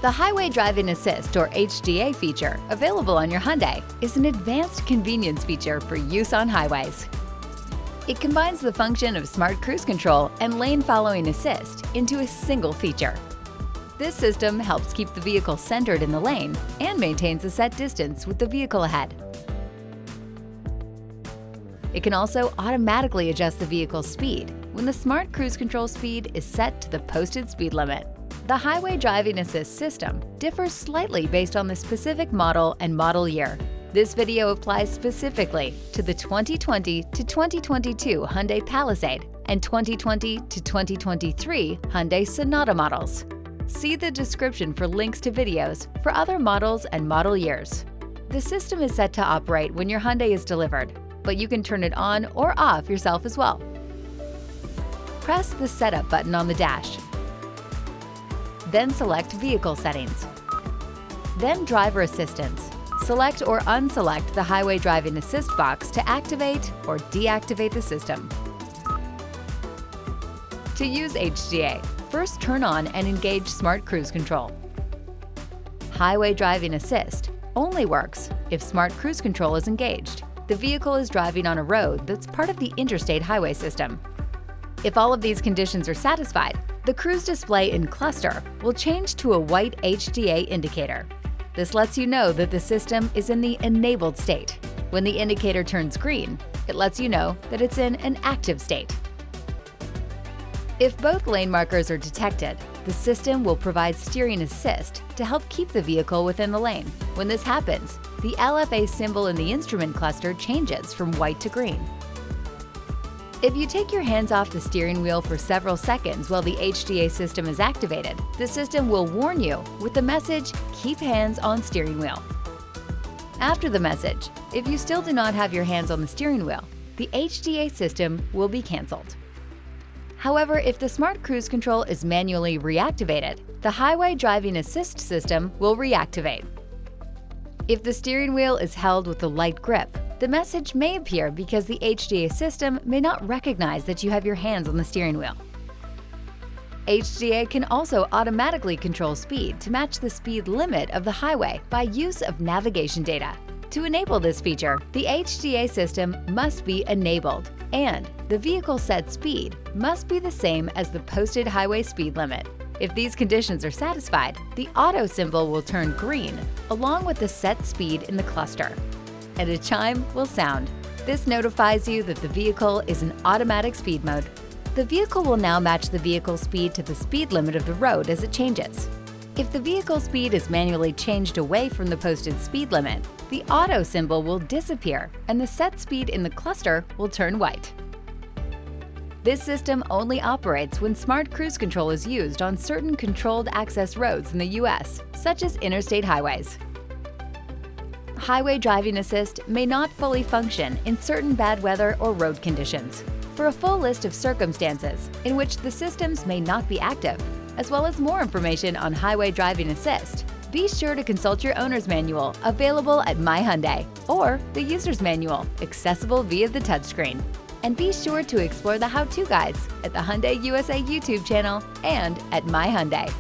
The Highway Driving Assist, or HDA feature, available on your Hyundai, is an advanced convenience feature for use on highways. It combines the function of smart cruise control and lane following assist into a single feature. This system helps keep the vehicle centered in the lane and maintains a set distance with the vehicle ahead. It can also automatically adjust the vehicle's speed when the smart cruise control speed is set to the posted speed limit. The Highway Driving Assist system differs slightly based on the specific model and model year. This video applies specifically to the 2020 to 2022 Hyundai PALISADE and 2020 to 2023 Hyundai SONATA models. See the description for links to videos for other models and model years. The system is set to operate when your Hyundai is delivered, but you can turn it on or off yourself as well. Press the Setup button on the dash. Then select Vehicle Settings. Then Driver Assistance. Select or unselect the Highway Driving Assist box to activate or deactivate the system. To use HDA, first turn on and engage Smart Cruise Control. Highway Driving Assist only works if Smart Cruise Control is engaged. The vehicle is driving on a road that's part of the interstate highway system. If all of these conditions are satisfied, the cruise display in cluster will change to a white HDA indicator. This lets you know that the system is in the enabled state. When the indicator turns green, it lets you know that it's in an active state. If both lane markers are detected, the system will provide steering assist to help keep the vehicle within the lane. When this happens, the LFA symbol in the instrument cluster changes from white to green. If you take your hands off the steering wheel for several seconds while the HDA system is activated, the system will warn you with the message, "Keep hands on steering wheel." After the message, if you still do not have your hands on the steering wheel, the HDA system will be canceled. However, if the Smart Cruise Control is manually reactivated, the Highway Driving Assist system will reactivate. If the steering wheel is held with a light grip, the message may appear because the HDA system may not recognize that you have your hands on the steering wheel. HDA can also automatically control speed to match the speed limit of the highway by use of navigation data. To enable this feature, the HDA system must be enabled, and the vehicle set speed must be the same as the posted highway speed limit. If these conditions are satisfied, the auto symbol will turn green along with the set speed in the cluster, and a chime will sound. This notifies you that the vehicle is in automatic speed mode. The vehicle will now match the vehicle's speed to the speed limit of the road as it changes. If the vehicle speed is manually changed away from the posted speed limit, the auto symbol will disappear and the set speed in the cluster will turn white. This system only operates when Smart Cruise Control is used on certain controlled access roads in the US, such as interstate highways. Highway Driving Assist may not fully function in certain bad weather or road conditions. For a full list of circumstances in which the systems may not be active, as well as more information on Highway Driving Assist, be sure to consult your owner's manual available at My Hyundai or the user's manual accessible via the touchscreen. And be sure to explore the how-to guides at the Hyundai USA YouTube channel and at My Hyundai.